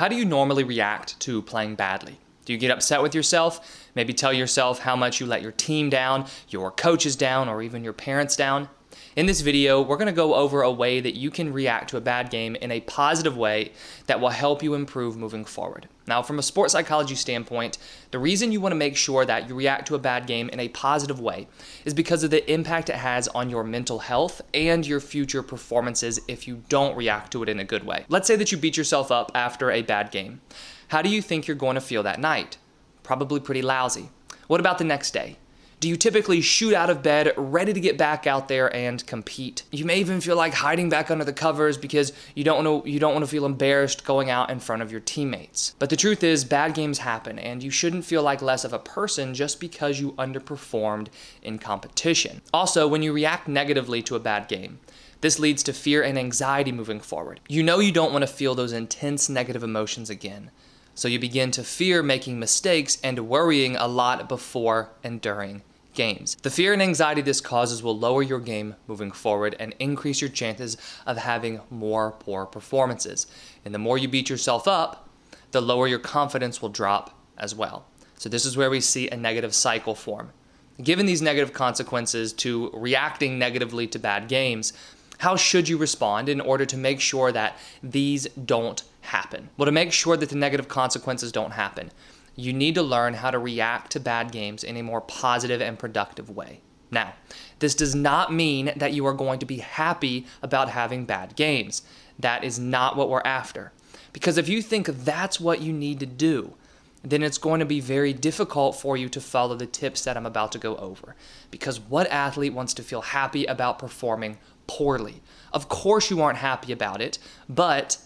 How do you normally react to playing badly? Do you get upset with yourself? Maybe tell yourself how much you let your team down, your coaches down, or even your parents down? In this video, we're going to go over a way that you can react to a bad game in a positive way that will help you improve moving forward. Now, from a sports psychology standpoint, the reason you want to make sure that you react to a bad game in a positive way is because of the impact it has on your mental health and your future performances if you don't react to it in a good way. Let's say that you beat yourself up after a bad game. How do you think you're going to feel that night? Probably pretty lousy. What about the next day? Do you typically shoot out of bed, ready to get back out there and compete? You may even feel like hiding back under the covers because you don't want to feel embarrassed going out in front of your teammates. But the truth is, bad games happen, and you shouldn't feel like less of a person just because you underperformed in competition. Also, when you react negatively to a bad game, this leads to fear and anxiety moving forward. You know you don't want to feel those intense negative emotions again. So you begin to fear making mistakes and worrying a lot before and during games. The fear and anxiety this causes will lower your game moving forward and increase your chances of having more poor performances. And the more you beat yourself up, the lower your confidence will drop as well. So this is where we see a negative cycle form. Given these negative consequences to reacting negatively to bad games, how should you respond in order to make sure that these don't happen? Well, to make sure that the negative consequences don't happen, you need to learn how to react to bad games in a more positive and productive way. Now, this does not mean that you are going to be happy about having bad games. That is not what we're after. Because if you think that's what you need to do, then it's going to be very difficult for you to follow the tips that I'm about to go over. Because what athlete wants to feel happy about performing poorly? Of course you aren't happy about it, but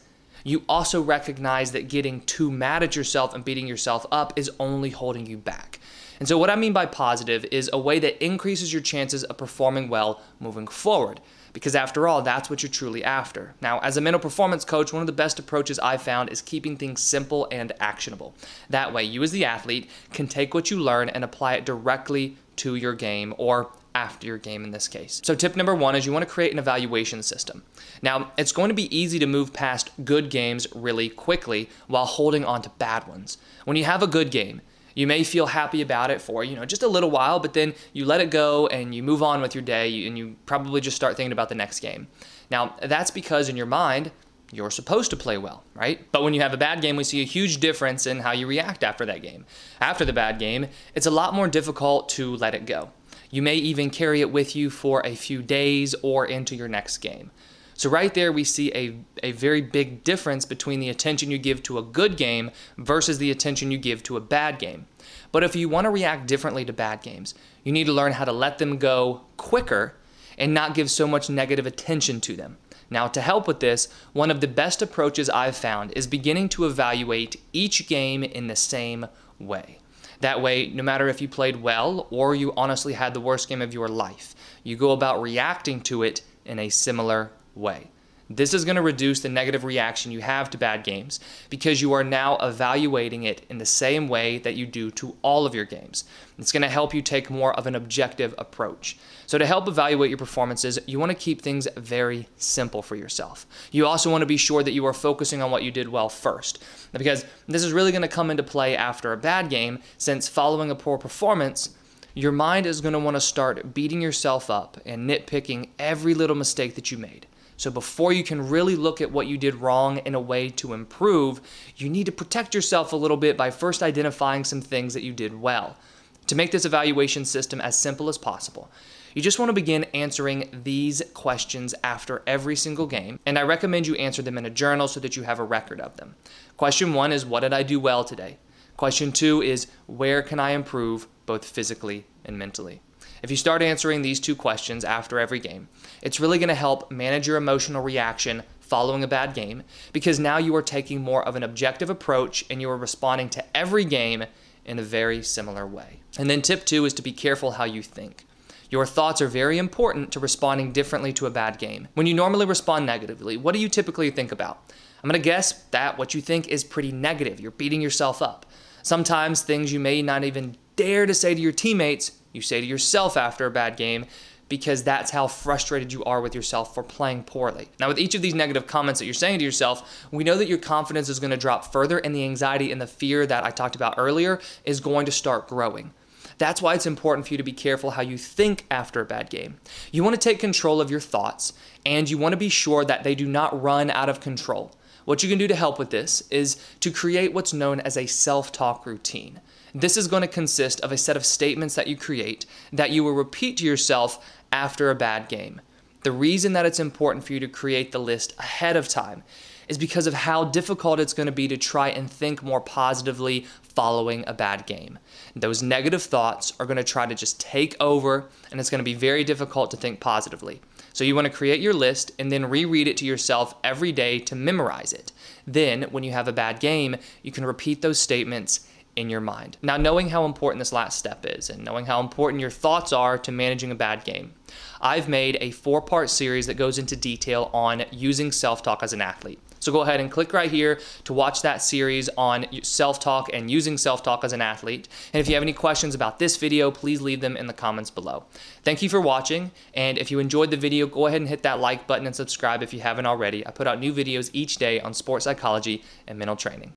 you also recognize that getting too mad at yourself and beating yourself up is only holding you back. And so what I mean by positive is a way that increases your chances of performing well moving forward. Because after all, that's what you're truly after. Now, as a mental performance coach, one of the best approaches I've found is keeping things simple and actionable. That way, you as the athlete can take what you learn and apply it directly to your game, or after your game in this case. So tip number one is you want to create an evaluation system. Now, it's going to be easy to move past good games really quickly while holding on to bad ones. When you have a good game, you may feel happy about it for, just a little while, but then you let it go and you move on with your day and you probably just start thinking about the next game. Now, that's because in your mind, you're supposed to play well, right? But when you have a bad game, we see a huge difference in how you react after that game. After the bad game, it's a lot more difficult to let it go. You may even carry it with you for a few days or into your next game. So right there, we see a very big difference between the attention you give to a good game versus the attention you give to a bad game. But if you want to react differently to bad games, you need to learn how to let them go quicker and not give so much negative attention to them. Now, to help with this, one of the best approaches I've found is beginning to evaluate each game in the same way. That way, no matter if you played well or you honestly had the worst game of your life, you go about reacting to it in a similar way. This is going to reduce the negative reaction you have to bad games because you are now evaluating it in the same way that you do to all of your games. It's going to help you take more of an objective approach. So to help evaluate your performances, you want to keep things very simple for yourself. You also want to be sure that you are focusing on what you did well first, because this is really going to come into play after a bad game, since following a poor performance, your mind is going to want to start beating yourself up and nitpicking every little mistake that you made. So before you can really look at what you did wrong in a way to improve, you need to protect yourself a little bit by first identifying some things that you did well. To make this evaluation system as simple as possible, you just want to begin answering these questions after every single game, and I recommend you answer them in a journal so that you have a record of them. Question 1 is, what did I do well today? Question 2 is, where can I improve both physically and mentally? If you start answering these two questions after every game, it's really going to help manage your emotional reaction following a bad game, because now you are taking more of an objective approach and you are responding to every game in a very similar way. And then tip 2 is to be careful how you think. Your thoughts are very important to responding differently to a bad game. When you normally respond negatively, what do you typically think about? I'm going to guess that what you think is pretty negative. You're beating yourself up. Sometimes things you may not even dare to say to your teammates, you say to yourself after a bad game because that's how frustrated you are with yourself for playing poorly. Now, with each of these negative comments that you're saying to yourself, we know that your confidence is going to drop further, and the anxiety and the fear that I talked about earlier is going to start growing. That's why it's important for you to be careful how you think after a bad game. You want to take control of your thoughts, and you want to be sure that they do not run out of control. What you can do to help with this is to create what's known as a self-talk routine. This is going to consist of a set of statements that you create that you will repeat to yourself after a bad game. The reason that it's important for you to create the list ahead of time is because of how difficult it's going to be to try and think more positively following a bad game. Those negative thoughts are going to try to just take over, and it's going to be very difficult to think positively. So you want to create your list and then reread it to yourself every day to memorize it. Then, when you have a bad game, you can repeat those statements in your mind. Now, knowing how important this last step is and knowing how important your thoughts are to managing a bad game, I've made a 4-part series that goes into detail on using self-talk as an athlete. So go ahead and click right here to watch that series on self-talk and using self-talk as an athlete. And if you have any questions about this video, please leave them in the comments below. Thank you for watching, and if you enjoyed the video, go ahead and hit that like button and subscribe if you haven't already. I put out new videos each day on sports psychology and mental training.